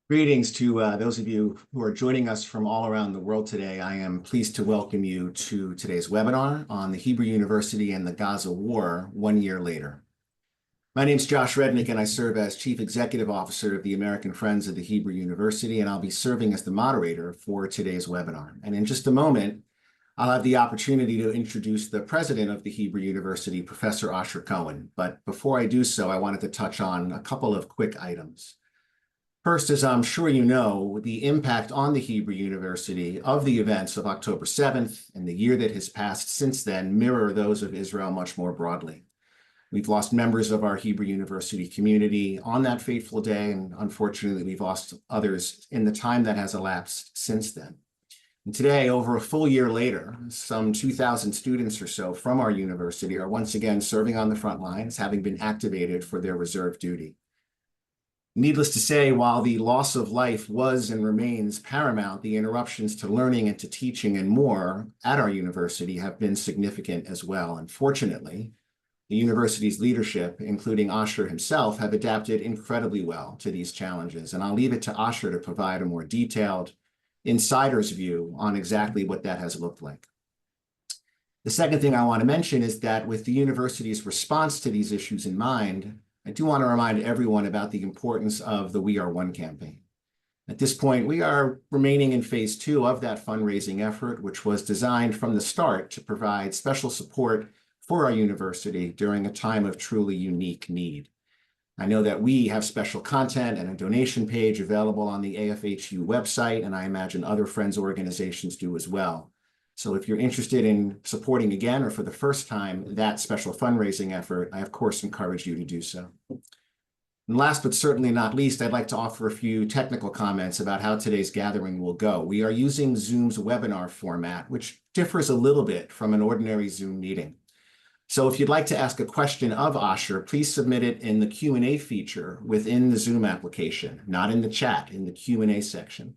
Greetings to those of you who are joining us from all around the world today. I am pleased to welcome you to today's webinar on the Hebrew University and the Gaza War 1 year later. My name is Josh Rednick, and I serve as Chief Executive Officer of the American Friends of the Hebrew University, and I'll be serving as the moderator for today's webinar. And in just a moment, I'll have the opportunity to introduce the president of the Hebrew University, Professor Asher Cohen. But before I do so, I wanted to touch on a couple of quick items. First, as I'm sure you know, the impact on the Hebrew University of the events of October 7th and the year that has passed since then mirror those of Israel much more broadly. We've lost members of our Hebrew University community on that fateful day, and unfortunately, we've lost others in the time that has elapsed since then. And today, over a full year later, some 2,000 students or so from our university are once again serving on the front lines, having been activated for their reserve duty. Needless to say, while the loss of life was and remains paramount, the interruptions to learning and to teaching and more at our university have been significant as well. And fortunately, the university's leadership, including Asher himself, have adapted incredibly well to these challenges. And I'll leave it to Asher to provide a more detailed insider's view on exactly what that has looked like. The second thing I want to mention is that with the university's response to these issues in mind, I do want to remind everyone about the importance of the We Are One campaign. At this point, we are remaining in phase 2 of that fundraising effort, which was designed from the start to provide special support for our university during a time of truly unique need. I know that we have special content and a donation page available on the AFHU website, and I imagine other friends organizations do as well. So if you're interested in supporting again or for the first time that special fundraising effort, I of course encourage you to do so. And last but certainly not least, I'd like to offer a few technical comments about how today's gathering will go. We are using Zoom's webinar format, which differs a little bit from an ordinary Zoom meeting. So if you'd like to ask a question of Asher, please submit it in the Q&A feature within the Zoom application, not in the chat, in the Q&A section.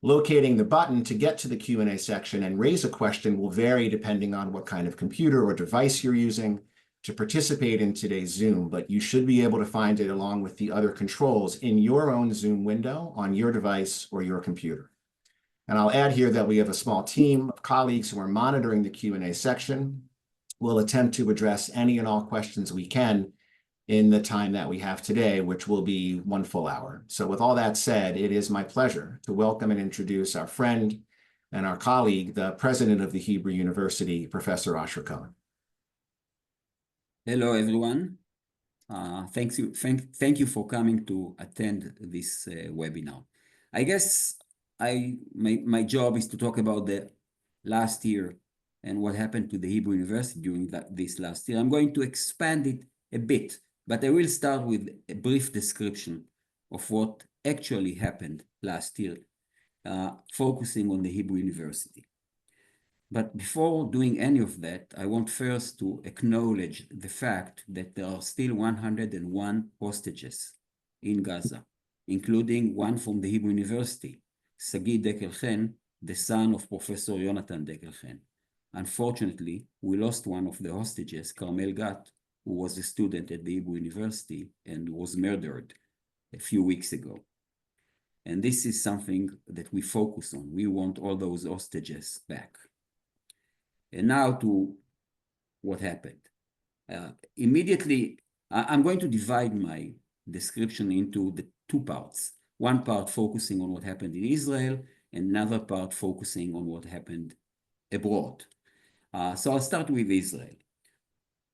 Locating the button to get to the Q&A section and raise a question will vary depending on what kind of computer or device you're using to participate in today's Zoom, but you should be able to find it along with the other controls in your own Zoom window on your device or your computer. And I'll add here that we have a small team of colleagues who are monitoring the Q&A section. We'll attempt to address any and all questions we can in the time that we have today, which will be 1 full hour. So with all that said, it is my pleasure to welcome and introduce our friend and our colleague, the president of the Hebrew University, Professor Asher Cohen. Hello, everyone. Thank you for coming to attend this webinar. I guess my job is to talk about the last year and what happened to the Hebrew University during this last year. I'm going to expand it a bit, but I will start with a brief description of what actually happened last year, focusing on the Hebrew University. But before doing any of that, I want first to acknowledge the fact that there are still 101 hostages in Gaza, including one from the Hebrew University, Sagi Dekel-Chen, the son of Professor Jonathan Dekel-Chen. Unfortunately, we lost one of the hostages, Carmel Gat, who was a student at the Hebrew University and was murdered a few weeks ago. And this is something that we focus on. We want all those hostages back. And now to what happened. Immediately, I'm going to divide my description into the 2 parts. One part focusing on what happened in Israel, and another part focusing on what happened abroad. So I'll start with Israel.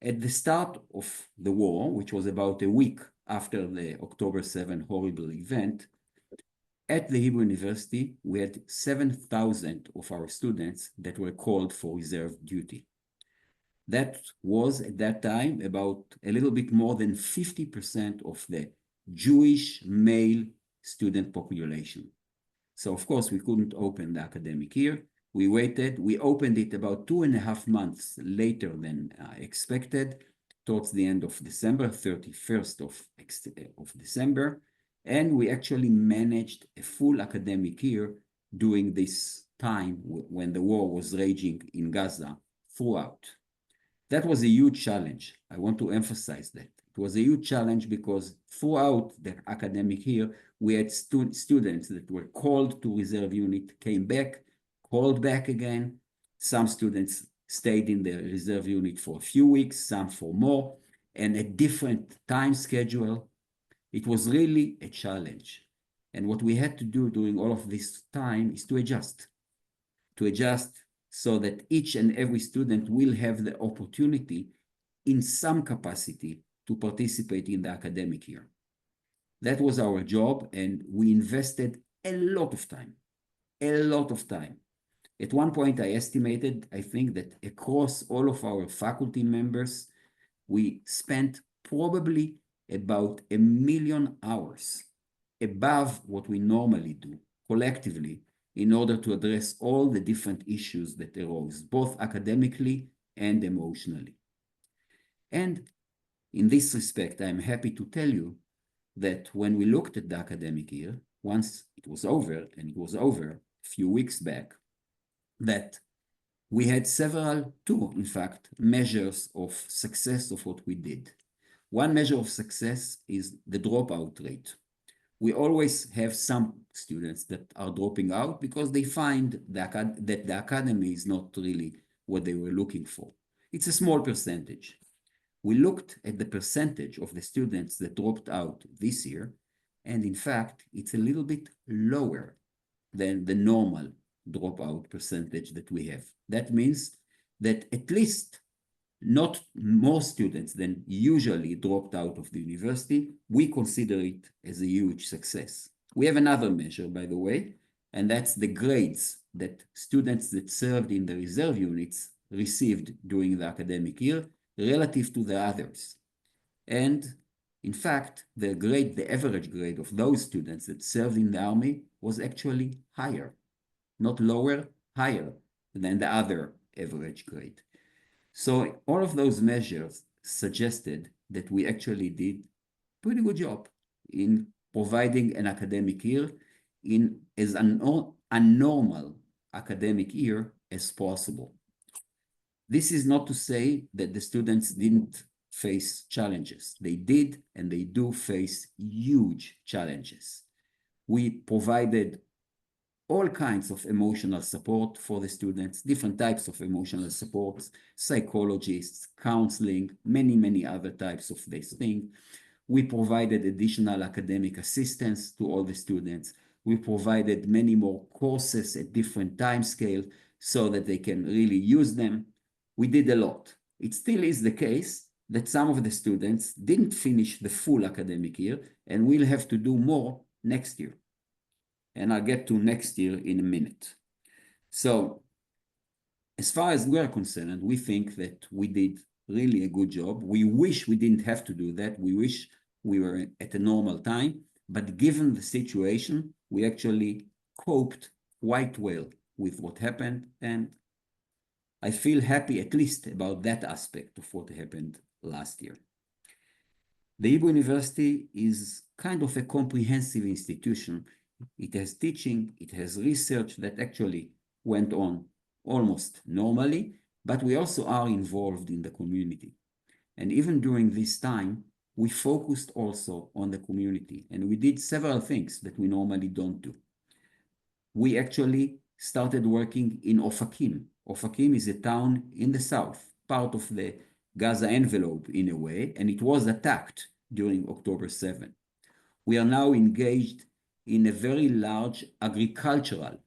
At the start of the war, which was about a week after the October 7 horrible event, at the Hebrew University, we had 7,000 of our students that were called for reserve duty. That was, at that time, about a little bit more than 50% of the Jewish male student population. So, of course, we couldn't open the academic year. We waited. We opened it about 2.5 months later than expected, towards the end of December, 31st of December. And we actually managed a full academic year during this time when the war was raging in Gaza throughout. That was a huge challenge. I want to emphasize that. It was a huge challenge because throughout the academic year, we had students that were called to reserve unit, came back, called back again. Some students stayed in the reserve unit for a few weeks, some for more, and a different time schedule. It was really a challenge. And what we had to do during all of this time is to adjust so that each and every student will have the opportunity in some capacity to participate in the academic year. That was our job, and we invested a lot of time. At one point, I estimated, I think that across all of our faculty members, we spent probably about 1 million hours above what we normally do collectively in order to address all the different issues that arose, both academically and emotionally. And in this respect, I'm happy to tell you that when we looked at the academic year, once it was over, and it was over a few weeks back, that we had two, in fact, measures of success of what we did. One measure of success is the dropout rate. We always have some students that are dropping out because they find that the academy is not really what they were looking for. It's a small percentage. We looked at the percentage of the students that dropped out this year, and in fact, it's a little bit lower than the normal dropout percentage that we have. That means that at least not more students than usually dropped out of the university. We consider it as a huge success. We have another measure, by the way, and that's the grades that students that served in the reserve units received during the academic year relative to the others. And in fact, the average grade of those students that served in the army was actually higher, not lower, higher than the other average grade. So all of those measures suggested that we actually did a pretty good job in providing an academic year in as a normal academic year as possible. This is not to say that the students didn't face challenges. They did, and they do face huge challenges. We provided all kinds of emotional support for the students, different types of emotional supports, psychologists, counseling, many other types of this thing. We provided additional academic assistance to all the students. We provided many more courses at different time scales so that they can really use them. We did a lot. It still is the case that some of the students didn't finish the full academic year and will have to do more next year. And I'll get to next year in a minute. So as far as we are concerned, we think that we did really a good job. We wish we didn't have to do that. We wish we were at a normal time, but given the situation, we actually coped quite well with what happened. And I feel happy at least about that aspect of what happened last year. The Hebrew University is kind of a comprehensive institution. It has teaching, it has research that actually went on almost normally, but we also are involved in the community. And even during this time, we focused also on the community, and we did several things that we normally don't do. We actually started working in Ofakim. Ofakim is a town in the south, part of the Gaza envelope in a way, and it was attacked during October 7. We are now engaged in a very large agricultural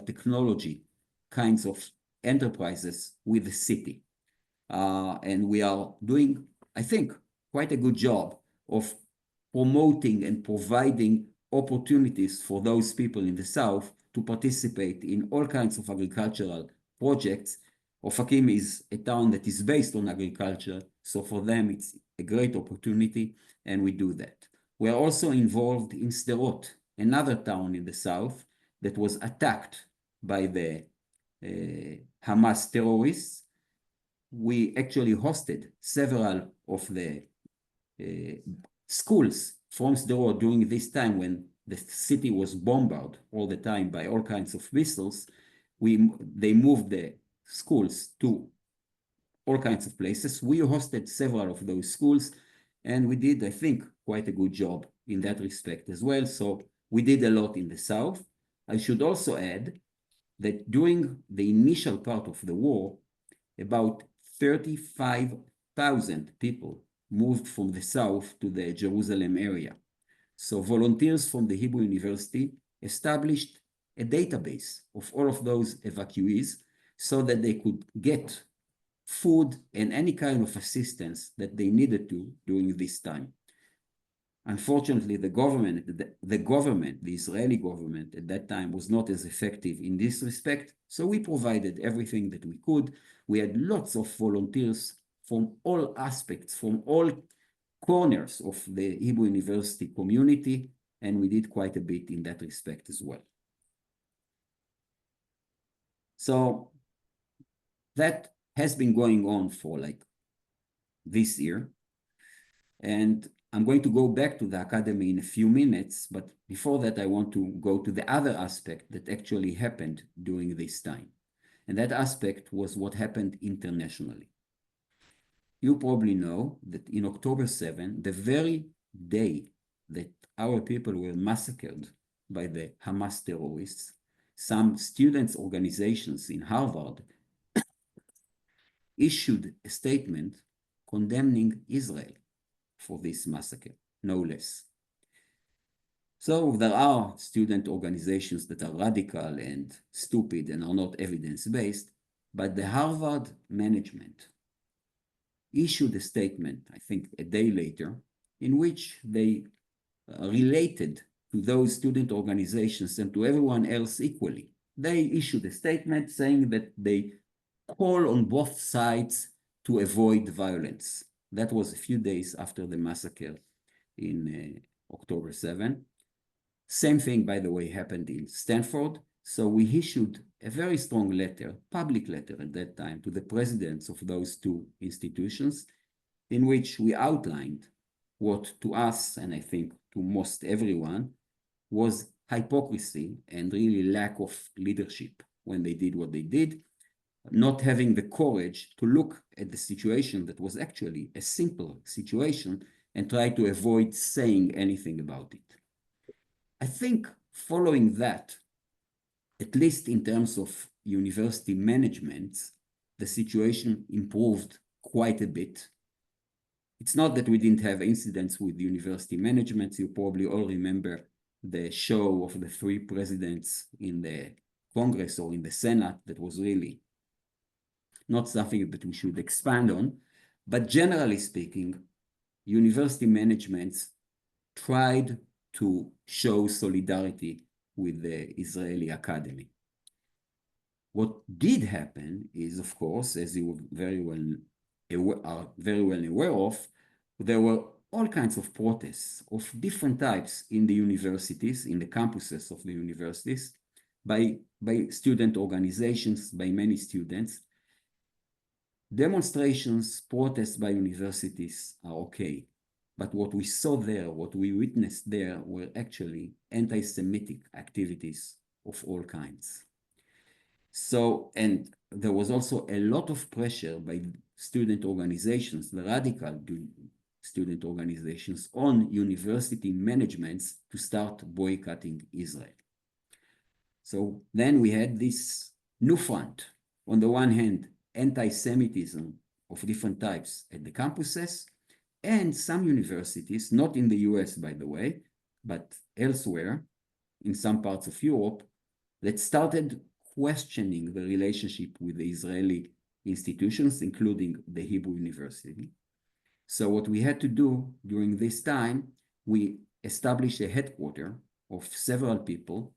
technology kinds of enterprises with the city. And we are doing, I think, quite a good job of promoting and providing opportunities for those people in the South to participate in all kinds of agricultural projects. Ofakim is a town that is based on agriculture, so for them it's a great opportunity, and we do that. We are also involved in Sderot, another town in the south that was attacked by the Hamas terrorists. We actually hosted several of the schools from Sderot during this time when the city was bombarded all the time by all kinds of missiles. They moved the schools to all kinds of places. We hosted several of those schools, and we did, I think, quite a good job in that respect as well. So we did a lot in the South. I should also add that during the initial part of the war, about 35,000 people moved from the South to the Jerusalem area. So volunteers from the Hebrew University established a database of all of those evacuees so that they could get food and any kind of assistance that they needed to during this time. Unfortunately, the Israeli government at that time was not as effective in this respect. So we provided everything that we could. We had lots of volunteers from all aspects, from all corners of the Hebrew University community, and we did quite a bit in that respect as well. So that has been going on for like this year. And I'm going to go back to the academy in a few minutes, but before that, I want to go to the other aspect that actually happened during this time. And that aspect was what happened internationally. You probably know that in October 7, the very day that our people were massacred by the Hamas terrorists, some students' organizations in Harvard issued a statement condemning Israel for this massacre, no less. So there are student organizations that are radical and stupid and are not evidence-based, but the Harvard management issued a statement, I think a day later, in which they related to those student organizations and to everyone else equally. They issued a statement saying that they call on both sides to avoid violence. That was a few days after the massacre in October 7. Same thing, by the way, happened in Stanford. So we issued a very strong letter, public letter at that time, to the presidents of those two institutions, in which we outlined what to us, and I think to most everyone, was hypocrisy and really lack of leadership when they did what they did, not having the courage to look at the situation that was actually a simple situation and try to avoid saying anything about it. I think following that, at least in terms of university management, the situation improved quite a bit. It's not that we didn't have incidents with university management. You probably all remember the show of the three presidents in the Congress or in the Senate that was really not something that we should expand on. But generally speaking, university managements tried to show solidarity with the Israeli academy. What did happen is, of course, as you are very well aware of, there were all kinds of protests of different types in the universities, in the campuses of the universities, by student organizations, by many students. Demonstrations, protests by universities are okay. But what we saw there, what we witnessed there, were actually anti-Semitic activities of all kinds. So, and there was also a lot of pressure by student organizations, the radical student organizations, on university managements to start boycotting Israel. So then we had this new front. On the one hand, anti-Semitism of different types at the campuses, and some universities, not in the US, by the way, but elsewhere, in some parts of Europe, that started questioning the relationship with the Israeli institutions, including the Hebrew University. So what we had to do during this time, we established a headquarters of several people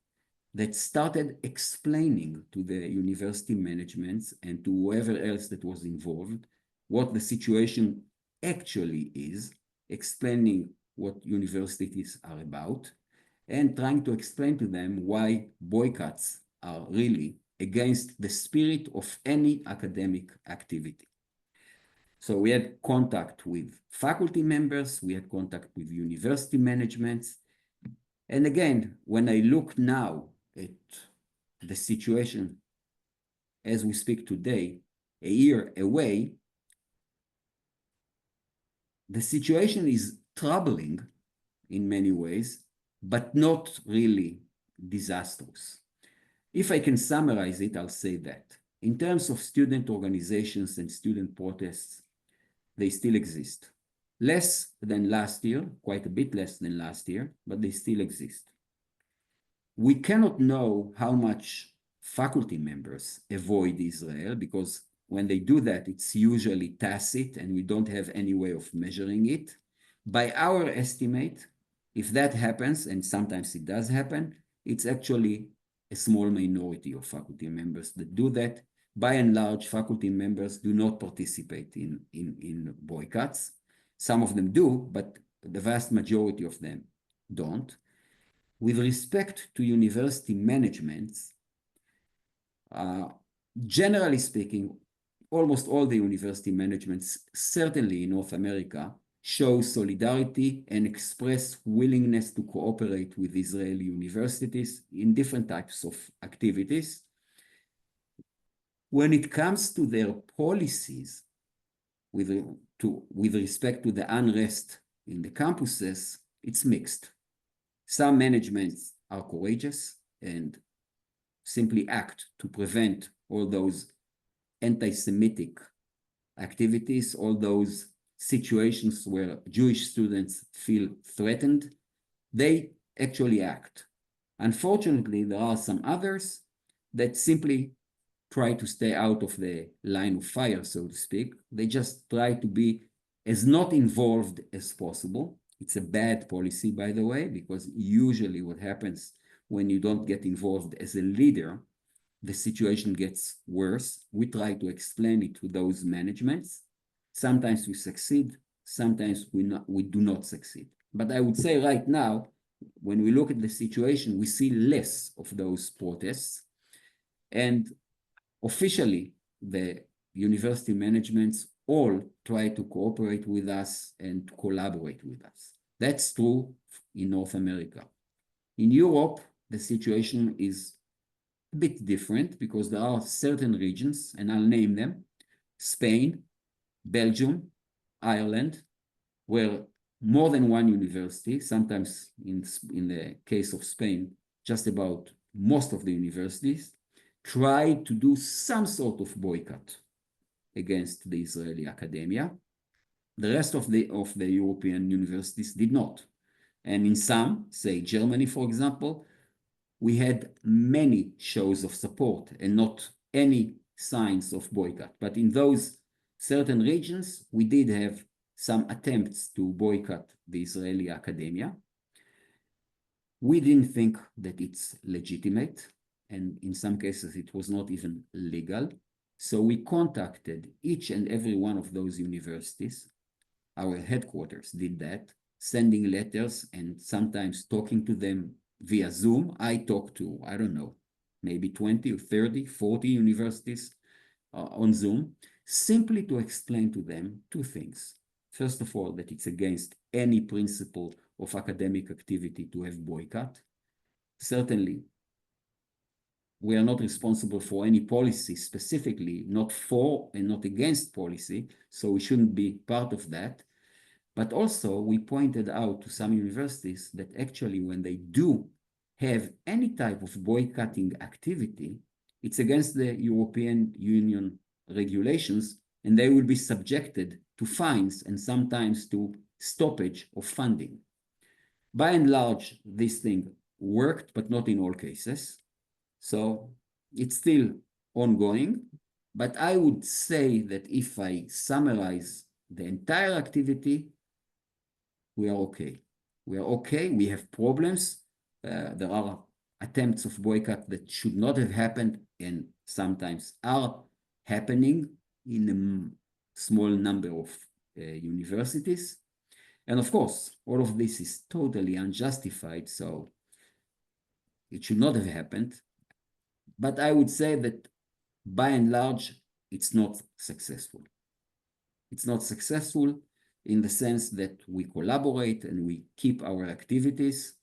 that started explaining to the university managements and to whoever else that was involved what the situation actually is, explaining what universities are about, and trying to explain to them why boycotts are really against the spirit of any academic activity. So we had contact with faculty members, we had contact with university managements. And again, when I look now at the situation as we speak today, a year away, the situation is troubling in many ways, but not really disastrous. If I can summarize it, I'll say that. In terms of student organizations and student protests, they still exist. Less than last year, quite a bit less than last year, but they still exist. We cannot know how much faculty members avoid Israel because when they do that, it's usually tacit and we don't have any way of measuring it. By our estimate, if that happens, and sometimes it does happen, it's actually a small minority of faculty members that do that. By and large, faculty members do not participate in boycotts. Some of them do, but the vast majority of them don't. With respect to university managements, generally speaking, almost all the university managements, certainly in North America, show solidarity and express willingness to cooperate with Israeli universities in different types of activities. When it comes to their policies with respect to the unrest in the campuses, it's mixed. Some managements are courageous and simply act to prevent all those anti-Semitic activities, all those situations where Jewish students feel threatened. They actually act. Unfortunately, there are some others that simply try to stay out of the line of fire, so to speak. They just try to be as not involved as possible. It's a bad policy, by the way, because usually what happens when you don't get involved as a leader, the situation gets worse. We try to explain it to those managements. Sometimes we succeed, sometimes we do not succeed. But I would say right now, when we look at the situation, we see less of those protests. And officially, the university managements all try to cooperate with us and to collaborate with us. That's true in North America. In Europe, the situation is a bit different because there are certain regions, and I'll name them: Spain, Belgium, Ireland, where more than one university, sometimes in the case of Spain, just about most of the universities, tried to do some sort of boycott against the Israeli academia. The rest of the European universities did not. And in some, say Germany, for example, we had many shows of support and not any signs of boycott. But in those certain regions, we did have some attempts to boycott the Israeli academia. We didn't think that it's legitimate, and in some cases it was not even legal. So we contacted each and every one of those universities. Our headquarters did that, sending letters and sometimes talking to them via Zoom. I talked to, I don't know, maybe 20 or 30, 40 universities on Zoom, simply to explain to them two things. First of all, that it's against any principle of academic activity to have boycott. Certainly, we are not responsible for any policy specifically, not for and not against policy, so we shouldn't be part of that. But also, we pointed out to some universities that actually when they do have any type of boycotting activity, it's against the European Union regulations, and they will be subjected to fines and sometimes to stoppage of funding. By and large, this thing worked, but not in all cases. So it's still ongoing. But I would say that if I summarize the entire activity, we are okay. We are okay. We have problems. There are attempts of boycott that should not have happened and sometimes are happening in a small number of universities. And of course, all of this is totally unjustified, so it should not have happened. But I would say that by and large, it's not successful. It's not successful in the sense that we collaborate and we keep our activities.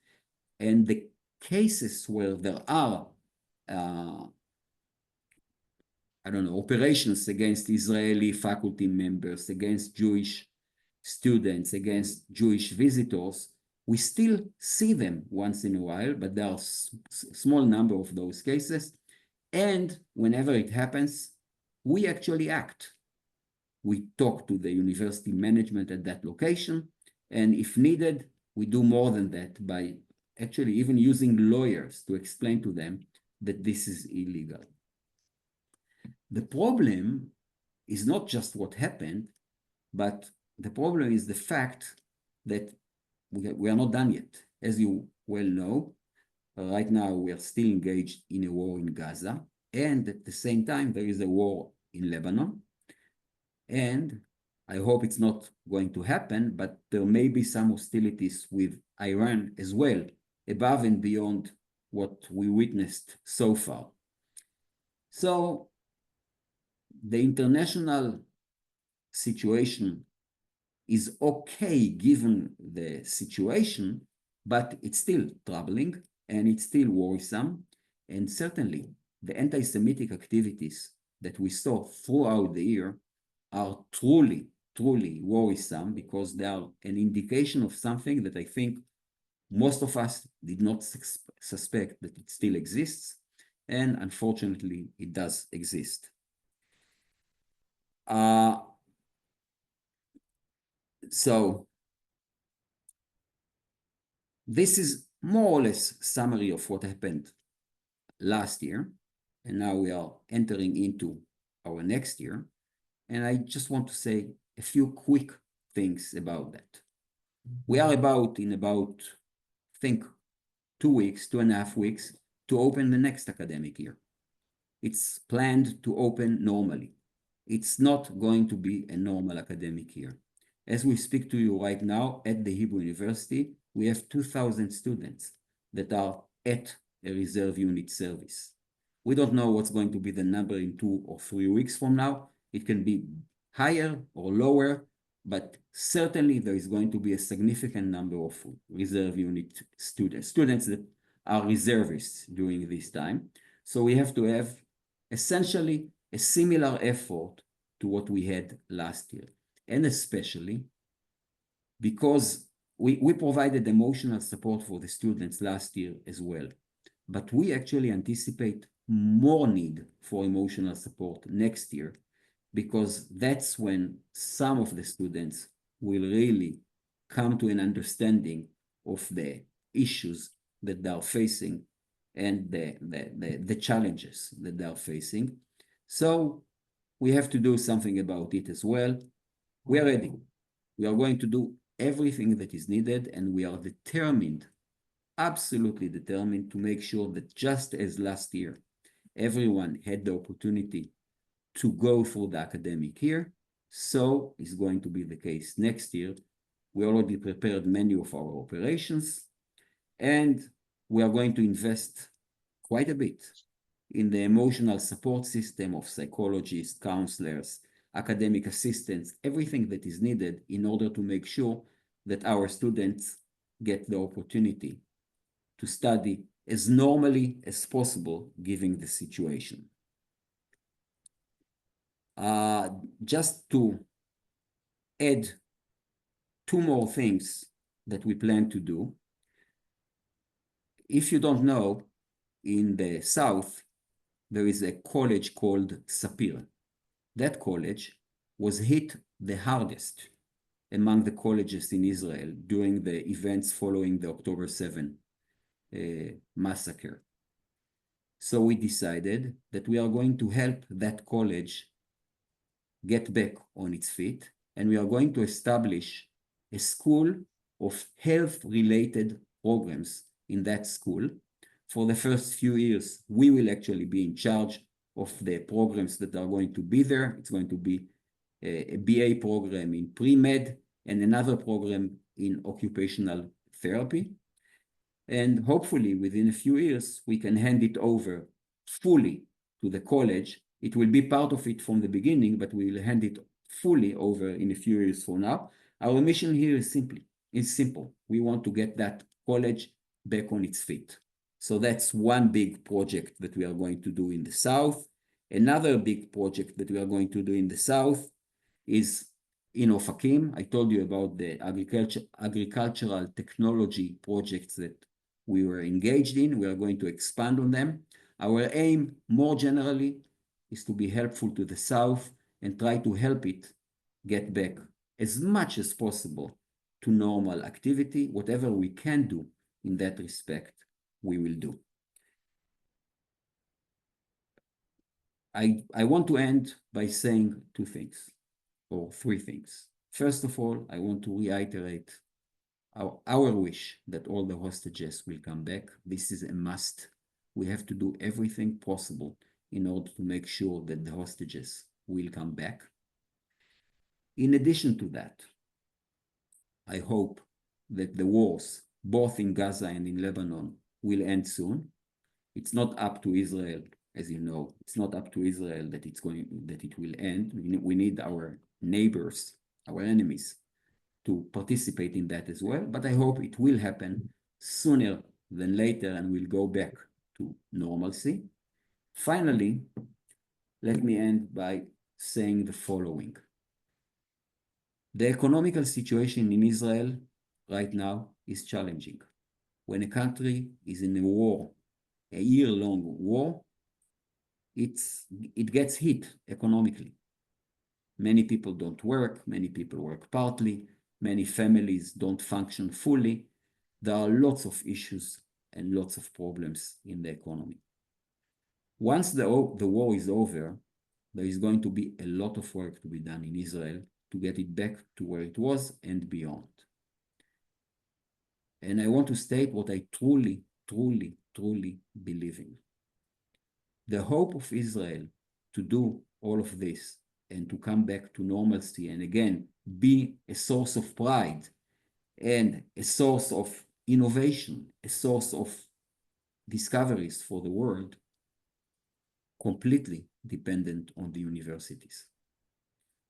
And the cases where there are, I don't know, operations against Israeli faculty members, against Jewish students, against Jewish visitors. We still see them once in a while, but there are small number of those cases. And whenever it happens, we actually act. We talk to the university management at that location, and if needed, we do more than that by actually even using lawyers to explain to them that this is illegal. The problem is not just what happened, but the problem is the fact that we are not done yet. As you well know, right now we are still engaged in a war in Gaza, and at the same time there is a war in Lebanon. And I hope it's not going to happen, but there may be some hostilities with Iran as well, above and beyond what we witnessed so far. So the international situation is okay given the situation, but it's still troubling and it's still worrisome. And certainly the anti-Semitic activities that we saw throughout the year are truly, truly worrisome because they are an indication of something that I think most of us did not suspect that it still exists. And unfortunately, it does exist. So this is more or less summary of what happened last year. And now we are entering into our next year. And I just want to say a few quick things about that. We are in about, I think, 2.5 weeks to open the next academic year. It's planned to open normally. It's not going to be a normal academic year. As we speak to you right now at the Hebrew University, we have 2,000 students that are at a reserve unit service. We don't know what's going to be the number in 2 or 3 weeks from now. It can be higher or lower, but certainly there is going to be a significant number of reserve unit students that are reservists during this time. So we have to have essentially a similar effort to what we had last year. And especially because we provided emotional support for the students last year as well. But we actually anticipate more need for emotional support next year, because that's when some of the students will really come to an understanding of the issues that they are facing and the challenges that they are facing. So we have to do something about it as well. We are ready. We are going to do everything that is needed, and we are determined, absolutely determined, to make sure that just as last year, everyone had the opportunity to go through the academic year, so is going to be the case next year. We already prepared many of our operations, and we are going to invest quite a bit in the emotional support system of psychologists, counselors, academic assistants, everything that is needed in order to make sure that our students get the opportunity to study as normally as possible given the situation. Just to add 2 more things that we plan to do. If you don't know, in the south, there is a college called Sapir. That college was hit the hardest among the colleges in Israel during the events following the October 7 massacre. So we decided that we are going to help that college get back on its feet, and we are going to establish a school of health-related programs in that school. For the first few years, we will actually be in charge of the programs that are going to be there. It's going to be a BA program in pre-med and another program in occupational therapy. And hopefully within a few years, we can hand it over fully to the college. It will be part of it from the beginning, but we will hand it fully over in a few years from now. Our mission here is simple. We want to get that college back on its feet. So that's one big project that we are going to do in the South. Another big project that we are going to do in the South is in Ofakim. I told you about the agricultural technology projects that we were engaged in. We are going to expand on them. Our aim, more generally, is to be helpful to the South and try to help it get back as much as possible to normal activity. Whatever we can do in that respect, we will do. I want to end by saying two things, or three things. First of all, I want to reiterate our wish that all the hostages will come back. This is a must. We have to do everything possible in order to make sure that the hostages will come back. In addition to that, I hope that the wars, both in Gaza and in Lebanon, will end soon. It's not up to Israel, as you know. It's not up to Israel that it will end. We need our neighbors, our enemies, to participate in that as well. But I hope it will happen sooner than later, and we'll go back to normalcy. Finally, let me end by saying the following. The economical situation in Israel right now is challenging. When a country is in a war, a year-long war, it gets hit economically. Many people don't work, many people work partly, many families don't function fully. There are lots of issues and lots of problems in the economy. Once the war is over, there is going to be a lot of work to be done in Israel to get it back to where it was and beyond. And I want to state what I truly, truly, truly believe in. The hope of Israel to do all of this and to come back to normalcy and again be a source of pride and a source of innovation, a source of discoveries for the world, completely dependent on the universities.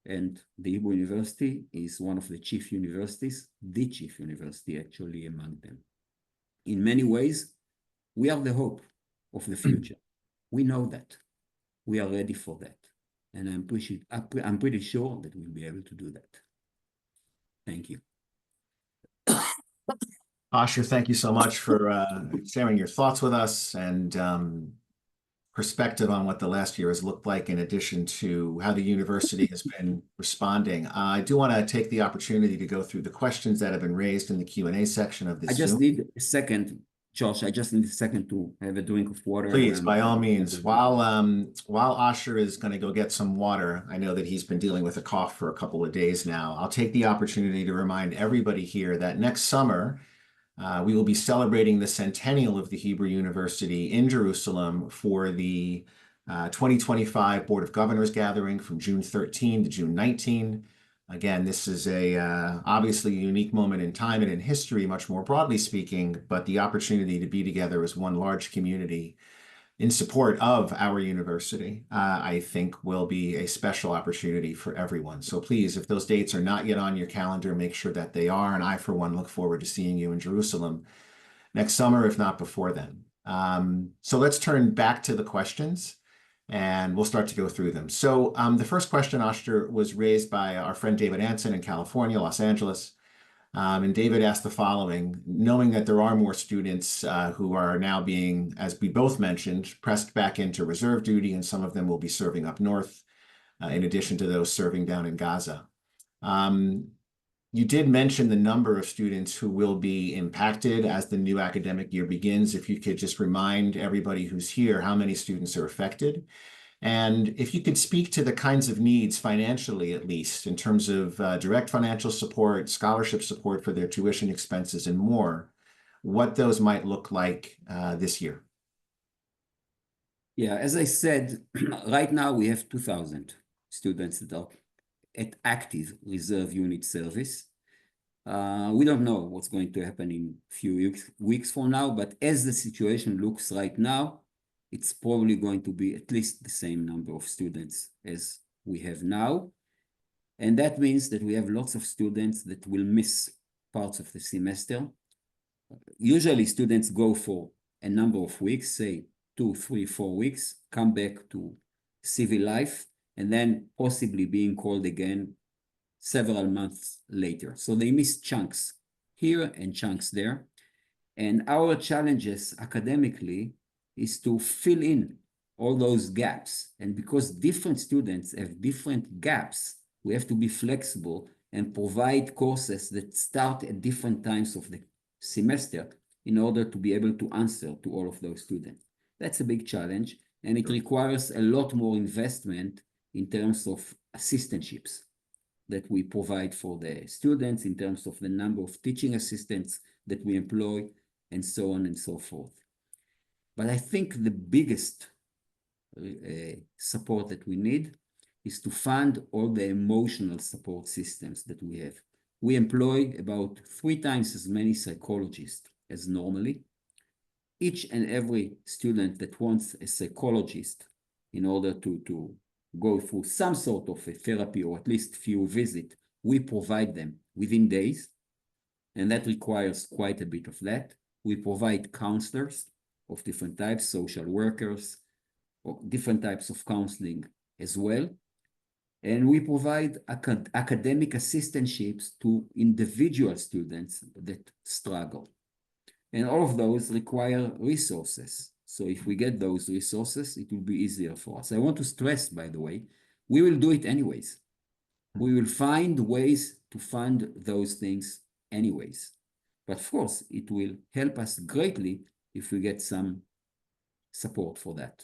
And the Hebrew University is one of the chief universities, the chief university actually among them. In many ways, we are the hope of the future. We know that. We are ready for that. And I'm pretty sure that we'll be able to do that. Thank you. Asher, thank you so much for sharing your thoughts with us and perspective on what the last year has looked like, in addition to how the university has been responding. I do want to take the opportunity to go through the questions that have been raised in the Q&A section of this I just Zoom. need a second, Josh. I just need a second to have a drink of water. Please, by all means. While Asher is going to go get some water, I know that he's been dealing with a cough for a couple of days now. I'll take the opportunity to remind everybody here that next summer, we will be celebrating the centennial of the Hebrew University in Jerusalem for the 2025 Board of Governors gathering from June 13 to June 19. Again, this is obviously a unique moment in time and in history, much more broadly speaking, but the opportunity to be together as one large community in support of our university, I think will be a special opportunity for everyone. So please, if those dates are not yet on your calendar, make sure that they are. And I, for one, look forward to seeing you in Jerusalem next summer, if not before then. So let's turn back to the questions and we'll start to go through them. So the first question, Asher, was raised by our friend David Anson in California, Los Angeles. And David asked the following: knowing that there are more students who are now being, as we both mentioned, pressed back into reserve duty, and some of them will be serving up north, in addition to those serving down in Gaza. You did mention the number of students who will be impacted as the new academic year begins. If you could just remind everybody who's here how many students are affected. And if you could speak to the kinds of needs financially, at least, in terms of direct financial support, scholarship support for their tuition expenses and more, what those might look like this year. Yeah, as I said, right now we have 2,000 students that are at active reserve unit service. We don't know what's going to happen in a few weeks from now, but as the situation looks right now, it's probably going to be at least the same number of students as we have now. And that means that we have lots of students that will miss parts of the semester. Usually students go for a number of weeks, say 2, 3, 4 weeks, come back to civil life, and then possibly being called again several months later. So they missed chunks here and chunks there. And our challenges academically is to fill in all those gaps. And because different students have different gaps, we have to be flexible and provide courses that start at different times of the semester in order to be able to answer to all of those students. That's a big challenge, and it requires a lot more investment in terms of assistantships that we provide for the students, in terms of the number of teaching assistants that we employ, and so on and so forth. But I think the biggest support that we need is to fund all the emotional support systems that we have. We employ about 3 times as many psychologists as normally. Each and every student that wants a psychologist in order to go through some sort of a therapy or at least few visits, we provide them within days, and that requires quite a bit of that. We provide counselors of different types, social workers, or different types of counseling as well. And we provide academic assistantships to individual students that struggle. And all of those require resources. So if we get those resources, it will be easier for us. I want to stress, by the way, we will do it anyways. We will find ways to fund those things anyways. But of course, it will help us greatly if we get some support for that.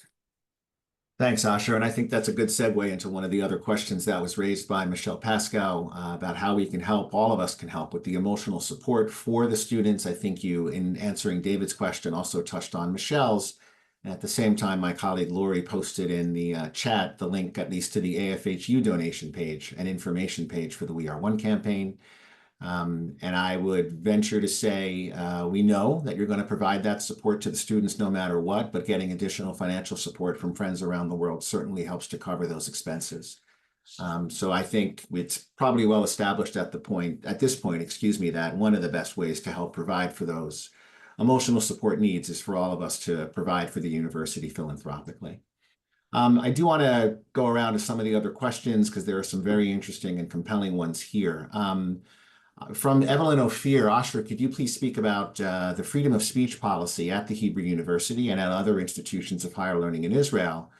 Thanks, Asher. And I think that's a good segue into one of the other questions that was raised by Michelle Pascal about how we can help, all of us can help with the emotional support for the students. I think you, in answering David's question, also touched on Michelle's. And at the same time, my colleague Lori posted in the chat the link, at least to the AFHU donation page and information page for the We Are One campaign. And I would venture to say we know that you're going to provide that support to the students no matter what, but getting additional financial support from friends around the world certainly helps to cover those expenses. So I think it's probably well established at this point, that one of the best ways to help provide for those emotional support needs is for all of us to provide for the university philanthropically. I do want to go around to some of the other questions because there are some very interesting and compelling ones here. From Evelyn Ophir, Asher, could you please speak about the freedom of speech policy at the Hebrew University and at other institutions of higher learning in Israel,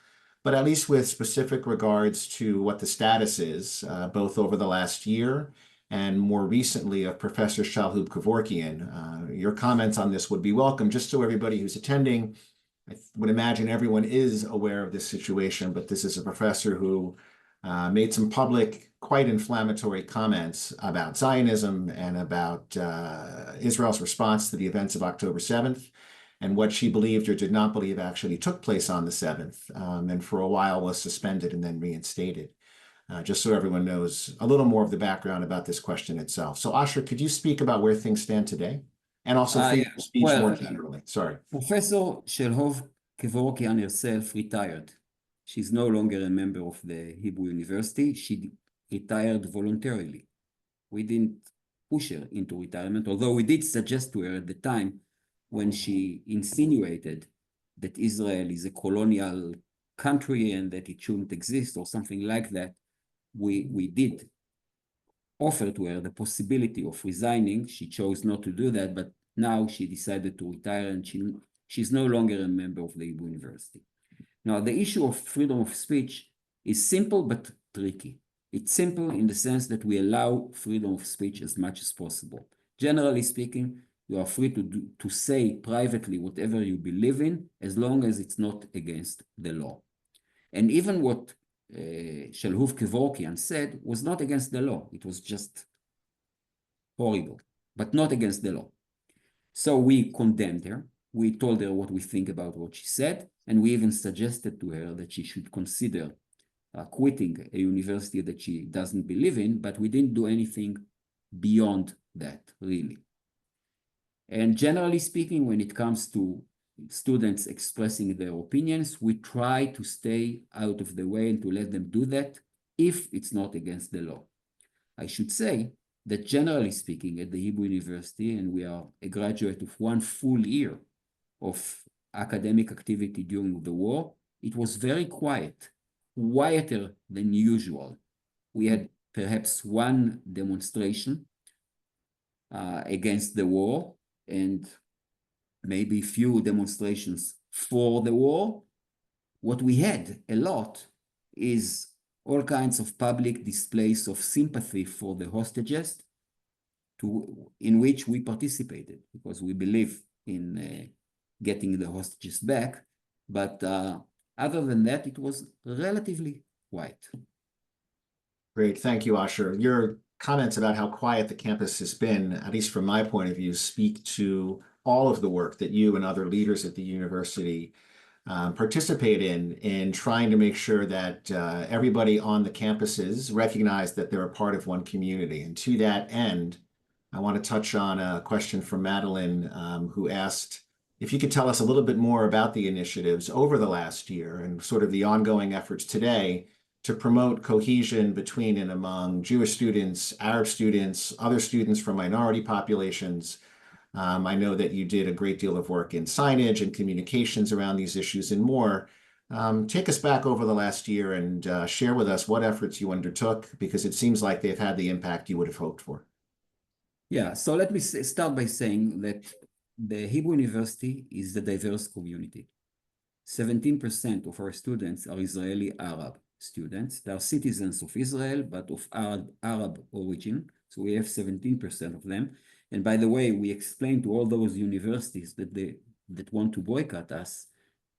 but at least with specific regards to what the status is, both over the last year and more recently of Professor Shalhub Kevorkian. Your comments on this would be welcome, just so everybody who's attending, I would imagine everyone is aware of this situation, but this is a professor who made some public, quite inflammatory comments about Zionism and about Israel's response to the events of October 7th and what she believed or did not believe actually took place on the 7th, and for a while was suspended and then reinstated. Just so everyone knows a little more of the background about this question itself. So Asher, could you speak about where things stand today? And also freedom of speech more generally. Sorry. Professor Shalhov Kevorkian herself retired. She's no longer a member of the Hebrew University. She retired voluntarily. We didn't push her into retirement, although we did suggest to her at the time when she insinuated that Israel is a colonial country and that it shouldn't exist or something like that. We did offer to her the possibility of resigning. She chose not to do that, but now she decided to retire and she's no longer a member of the Hebrew University. Now, the issue of freedom of speech is simple but tricky. It's simple in the sense that we allow freedom of speech as much as possible. Generally speaking, you are free to say privately whatever you believe in, as long as it's not against the law. And even what Shalhub Kevorkian said was not against the law. It was just horrible, but not against the law. So we condemned her. We told her what we think about what she said, and we even suggested to her that she should consider quitting a university that she doesn't believe in, but we didn't do anything beyond that, really. And generally speaking, when it comes to students expressing their opinions, we try to stay out of the way and to let them do that if it's not against the law. I should say that generally speaking at the Hebrew University, and we are a graduate of 1 full year of academic activity during the war, it was very quiet, quieter than usual. We had perhaps one demonstration against the war and maybe few demonstrations for the war. What we had a lot is all kinds of public displays of sympathy for the hostages in which we participated because we believe in getting the hostages back. But other than that, it was relatively quiet. Great. Thank you, Asher. Your comments about how quiet the campus has been, at least from my point of view, speak to all of the work that you and other leaders at the university participate in trying to make sure that everybody on the campuses recognize that they're a part of one community. And to that end, I want to touch on a question from Madeline, who asked if you could tell us a little bit more about the initiatives over the last year and sort of the ongoing efforts today to promote cohesion between and among Jewish students, Arab students, other students from minority populations. I know that you did a great deal of work in signage and communications around these issues and more. Take us back over the last year and share with us what efforts you undertook, because it seems like they've had the impact you would have hoped for. Yeah, so let me start by saying that the Hebrew University is a diverse community. 17% of our students are Israeli Arab students. They are citizens of Israel, but of Arab origin. So we have 17% of them. And by the way, we explained to all those universities that want to boycott us,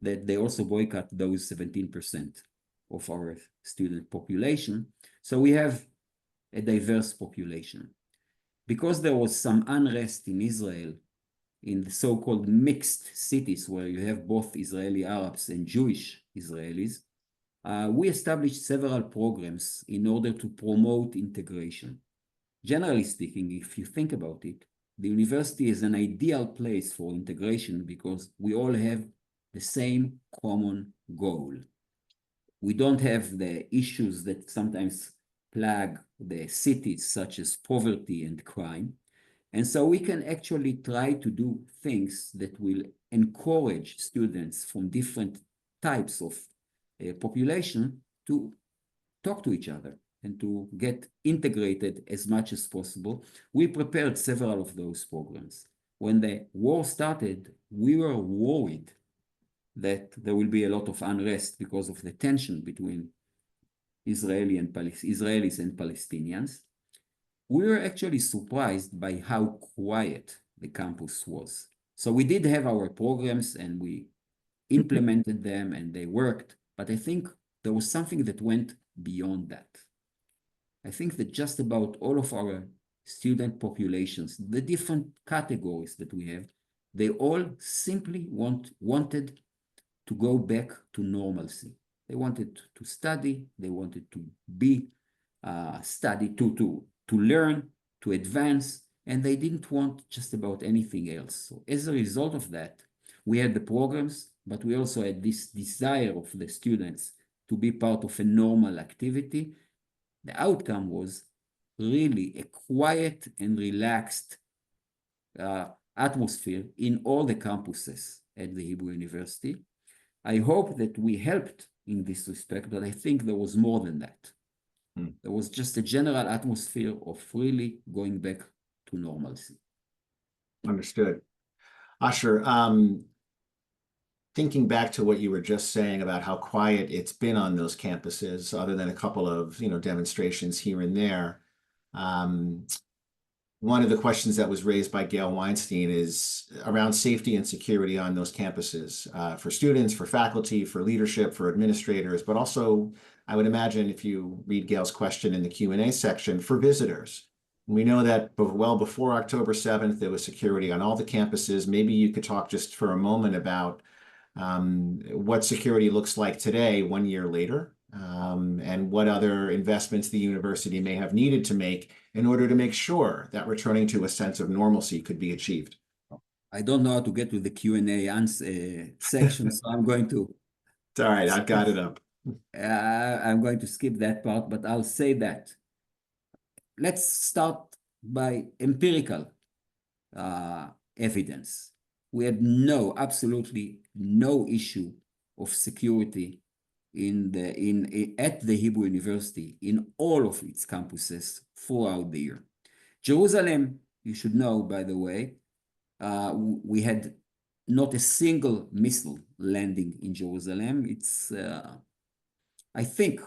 that they also boycott those 17% of our student population. So we have a diverse population. Because there was some unrest in Israel in the so-called mixed cities where you have both Israeli Arabs and Jewish Israelis, we established several programs in order to promote integration. Generally speaking, if you think about it, the university is an ideal place for integration because we all have the same common goal. We don't have the issues that sometimes plague the cities, such as poverty and crime. And so we can actually try to do things that will encourage students from different types of population to talk to each other and to get integrated as much as possible. We prepared several of those programs. When the war started, we were worried that there will be a lot of unrest because of the tension between Israelis and Palestinians. We were actually surprised by how quiet the campus was. So we did have our programs and we implemented them and they worked, but I think there was something that went beyond that. I think that just about all of our student populations, the different categories that we have, they all simply wanted to go back to normalcy. They wanted to study, they wanted to be to learn, to advance, and they didn't want just about anything else. So as a result of that, we had the programs, but we also had this desire of the students to be part of a normal activity. The outcome was really a quiet and relaxed atmosphere in all the campuses at the Hebrew University. I hope that we helped in this respect, but I think there was more than that. There was just a general atmosphere of really going back to normalcy. Understood. Asher, thinking back to what you were just saying about how quiet it's been on those campuses, other than a couple of demonstrations here and there, one of the questions that was raised by Gail Weinstein is around safety and security on those campuses for students, for faculty, for leadership, for administrators, but also, I would imagine if you read Gail's question in the Q&A section, for visitors. We know that well before October 7th, there was security on all the campuses. Maybe you could talk just for a moment about what security looks like today, 1 year later, and what other investments the university may have needed to make in order to make sure that returning to a sense of normalcy could be achieved. I don't know how to get to the Q&A section, so I'm going to... It's all right, I've got it up. I'm going to skip that part, but I'll say that. Let's start by empirical evidence. We had absolutely no issue of security at the Hebrew University in all of its campuses throughout the year. Jerusalem, you should know, by the way, we had not a single missile landing in Jerusalem. I think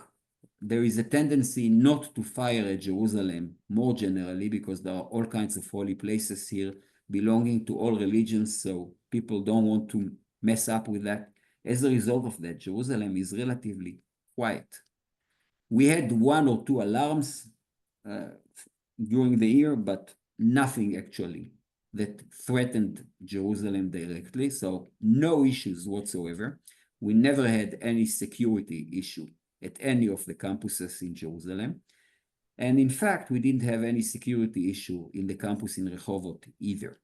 there is a tendency not to fire at Jerusalem more generally because there are all kinds of holy places here belonging to all religions, so people don't want to mess up with that. As a result of that, Jerusalem is relatively quiet. We had one or two alarms during the year, but nothing actually that threatened Jerusalem directly, so no issues whatsoever. We never had any security issue at any of the campuses in Jerusalem. And in fact, we didn't have any security issue in the campus in Rehovot either.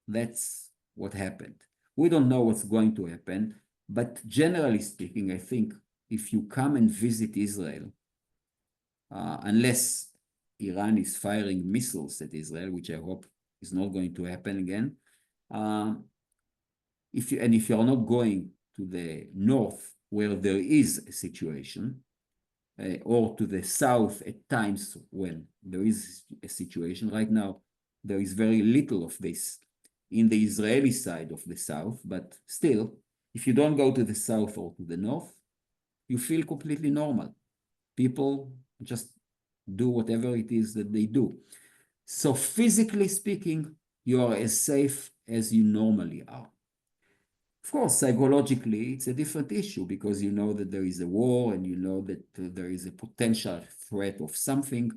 That's what happened. We don't know what's going to happen, but generally speaking, I think if you come and visit Israel, unless Iran is firing missiles at Israel, which I hope is not going to happen again, if you are not going to the north where there is a situation, or to the south at times when there is a situation. Right now, there is very little of this in the Israeli side of the south, but still, if you don't go to the south or to the north, you feel completely normal. People just do whatever it is that they do. So physically speaking, you are as safe as you normally are. Of course, psychologically, it's a different issue because you know that there is a war and you know that there is a potential threat of something.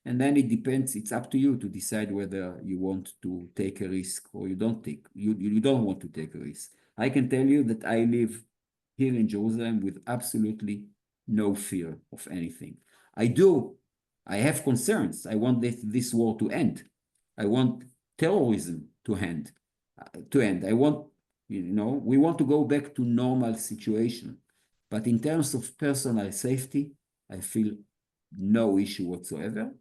And then it depends, it's up to you to decide whether you want to take a risk or you don't want to take a risk. I can tell you that I live here in Jerusalem with absolutely no fear of anything. I have concerns. I want this war to end. I want terrorism to end. We want to go back to normal situation. But in terms of personal safety, I feel no issue whatsoever.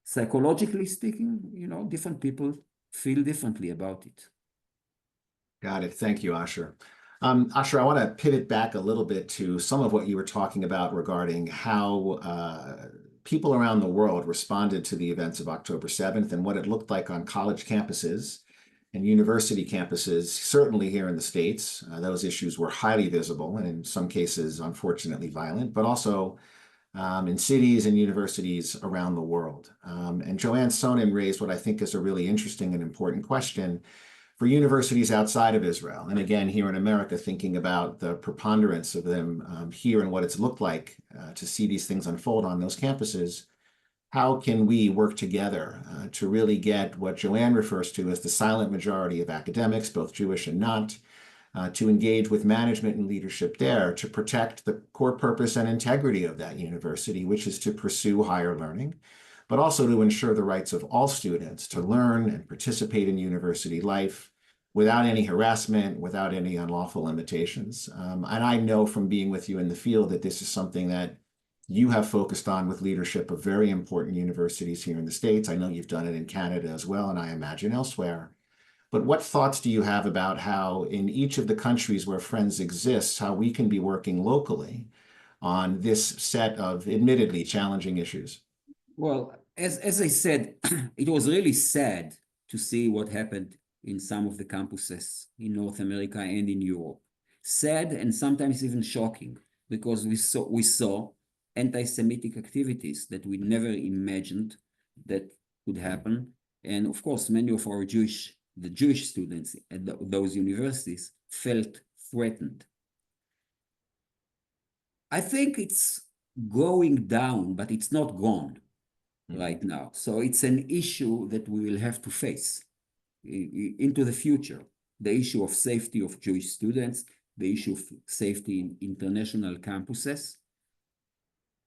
Psychologically speaking, different people feel differently about it. Got it. Thank you, Asher. Asher, I want to pivot back a little bit to some of what you were talking about regarding how people around the world responded to the events of October 7th and what it looked like on college campuses and university campuses, certainly here in the States. Those issues were highly visible and in some cases, unfortunately, violent, but also in cities and universities around the world. And Joanne Sonnen raised what I think is a really interesting and important question for universities outside of Israel. And again, here in America, thinking about the preponderance of them here and what it's looked like to see these things unfold on those campuses. How can we work together to really get what Joanne refers to as the silent majority of academics, both Jewish and not, to engage with management and leadership there to protect the core purpose and integrity of that university, which is to pursue higher learning, but also to ensure the rights of all students to learn and participate in university life without any harassment, without any unlawful limitations. And I know from being with you in the field that this is something that you have focused on with leadership of very important universities here in the States. I know you've done it in Canada as well, and I imagine elsewhere. But what thoughts do you have about how in each of the countries where Friends exists, how we can be working locally on this set of admittedly challenging issues? Well, as I said, it was really sad to see what happened in some of the campuses in North America and in Europe. Sad and sometimes even shocking because we saw anti-Semitic activities that we never imagined that could happen. And of course, many of our Jewish students at those universities felt threatened. I think it's going down, but it's not gone right now. So it's an issue that we will have to face into the future. The issue of safety of Jewish students, the issue of safety in international campuses.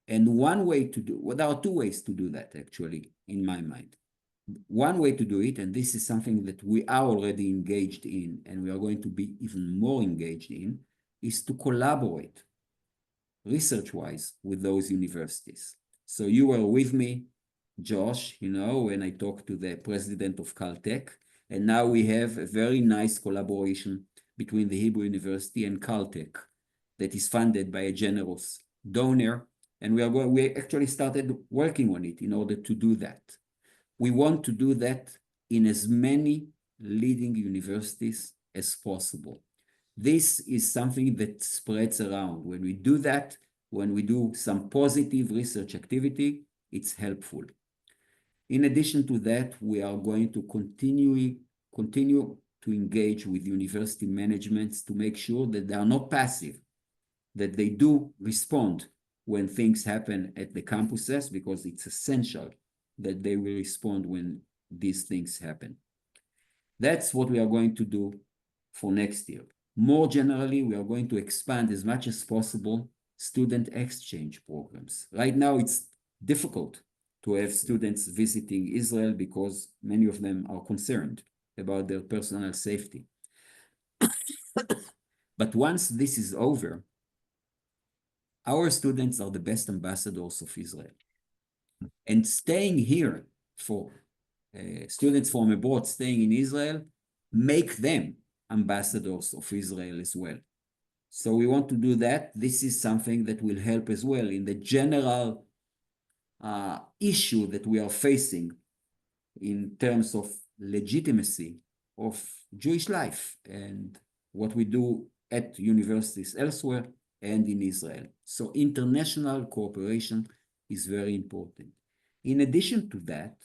And there are two ways to do that, actually, in my mind. One way to do it, and this is something that we are already engaged in, and we are going to be even more engaged in, is to collaborate research-wise with those universities. So you were with me, Josh, when I talked to the president of Caltech, and now we have a very nice collaboration between the Hebrew University and Caltech. that is funded by a generous donor. And we actually started working on it in order to do that. We want to do that in as many leading universities as possible. This is something that spreads around. When we do that, when we do some positive research activity, it's helpful. In addition to that, we are going to continue to engage with university managements to make sure that they are not passive, that they do respond when things happen at the campuses, because it's essential that they will respond when these things happen. That's what we are going to do for next year. More generally, we are going to expand as much as possible student exchange programs. Right now, it's difficult to have students visiting Israel because many of them are concerned about their personal safety. But once this is over, our students are the best ambassadors of Israel. And staying here for students from abroad staying in Israel, make them ambassadors of Israel as well. So we want to do that. This is something that will help as well in the general issue that we are facing in terms of legitimacy of Jewish life and what we do at universities elsewhere and in Israel. So international cooperation is very important. In addition to that,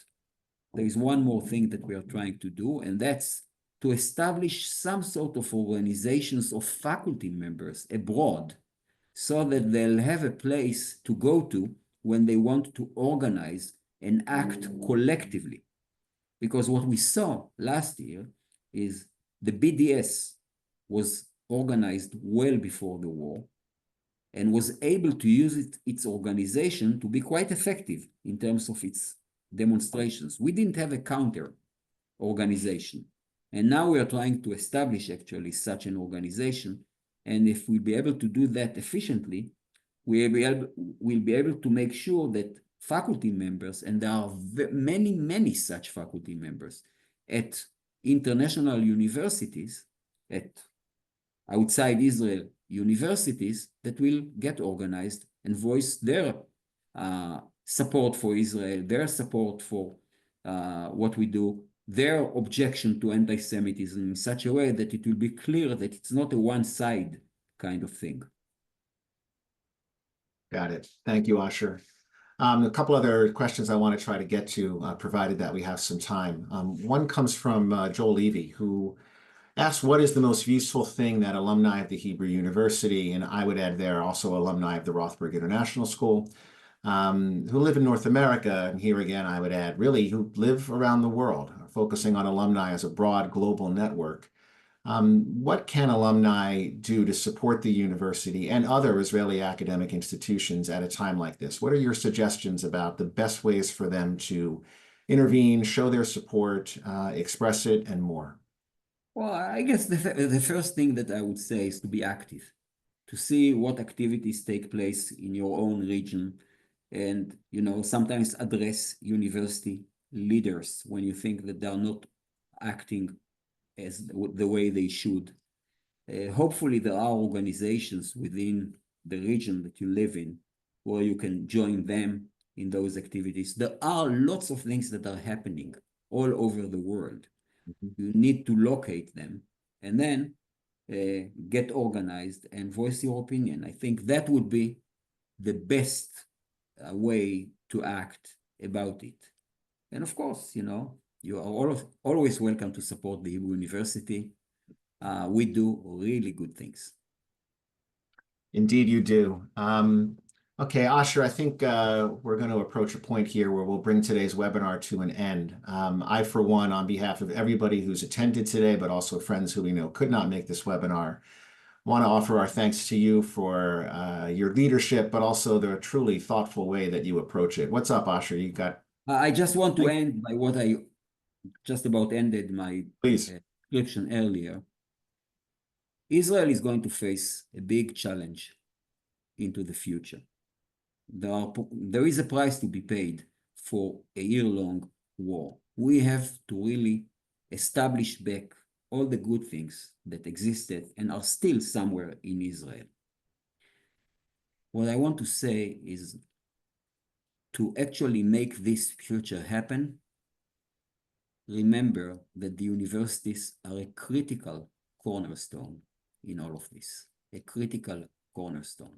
there is one more thing that we are trying to do, and that's to establish some sort of organizations of faculty members abroad so that they'll have a place to go to when they want to organize and act collectively. Because what we saw last year is the BDS was organized well before the war and was able to use its organization to be quite effective in terms of its demonstrations. We didn't have a counter organization. And now we are trying to establish actually such an organization. And if we'll be able to do that efficiently, we'll be able to make sure that faculty members, and there are many, many such faculty members at international universities, at outside Israel universities, that will get organized and voice their support for Israel, their support for what we do, their objection to anti-Semitism in such a way that it will be clear that it's not a one-side kind of thing. Got it. Thank you, Asher. A couple other questions I want to try to get to, provided that we have some time. One comes from Joel Levy, who asks, what is the most useful thing that alumni of the Hebrew University, and I would add there also alumni of the Rothberg International School, who live in North America, and here again I would add really who live around the world, focusing on alumni as a broad global network. What can alumni do to support the university and other Israeli academic institutions at a time like this? What are your suggestions about the best ways for them to intervene, show their support, express it, and more? Well, I guess the first thing that I would say is to be active, to see what activities take place in your own region, and sometimes address university leaders when you think that they are not acting as the way they should. Hopefully there are organizations within the region that you live in where you can join them in those activities. There are lots of things that are happening all over the world. You need to locate them and then get organized and voice your opinion. I think that would be the best way to act about it. And of course, you are always welcome to support the Hebrew University. We do really good things. Indeed, you do. Okay, Asher, I think we're going to approach a point here where we'll bring today's webinar to an end. I, for one, on behalf of everybody who's attended today, but also friends who we know could not make this webinar, want to offer our thanks to you for your leadership, but also the truly thoughtful way that you approach it. What's up, Asher? You got... I just want to end by what I just about ended my description earlier. Israel is going to face a big challenge into the future. There is a price to be paid for a year-long war. We have to really establish back all the good things that existed and are still somewhere in Israel. what I want to say is to actually make this future happen, remember that the universities are a critical cornerstone in all of this, a critical cornerstone.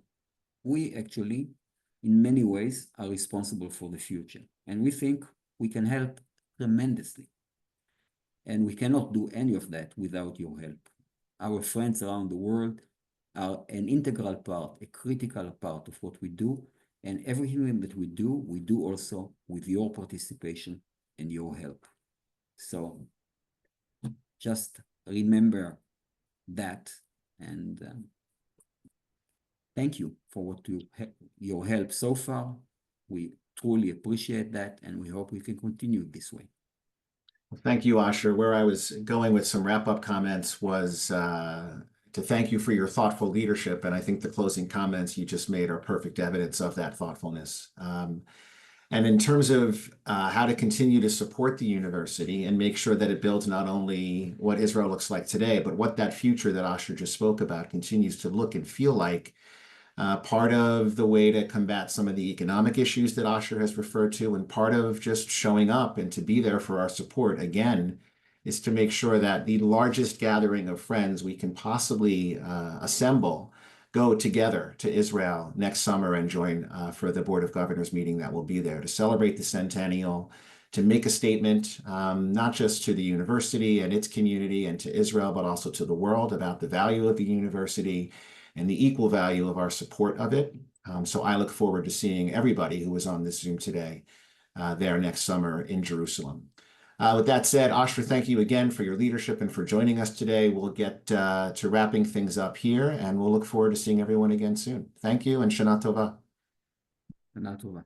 We actually, in many ways, are responsible for the future, and we think we can help tremendously. And we cannot do any of that without your help. Our friends around the world are an integral part, a critical part of what we do, and everything that we do also with your participation and your help. So just remember that, and thank you for your help so far. We truly appreciate that, and we hope we can continue this way. Thank you, Asher. Where I was going with some wrap-up comments was to thank you for your thoughtful leadership. And I think the closing comments you just made are perfect evidence of that thoughtfulness. And in terms of how to continue to support the university and make sure that it builds not only what Israel looks like today, but what that future that Asher just spoke about continues to look and feel like, part of the way to combat some of the economic issues that Asher has referred to, and part of just showing up and to be there for our support, again, is to make sure that the largest gathering of friends we can possibly assemble go together to Israel next summer and join for the Board of Governors meeting that will be there to celebrate the centennial, to make a statement, not just to the university and its community and to Israel, but also to the world about the value of the university and the equal value of our support of it. So I look forward to seeing everybody who was on this Zoom today there next summer in Jerusalem. With that said, Asher, thank you again for your leadership and for joining us today. We'll get to wrapping things up here, and we'll look forward to seeing everyone again soon. Thank you, and Shana Tova. Shana Tova.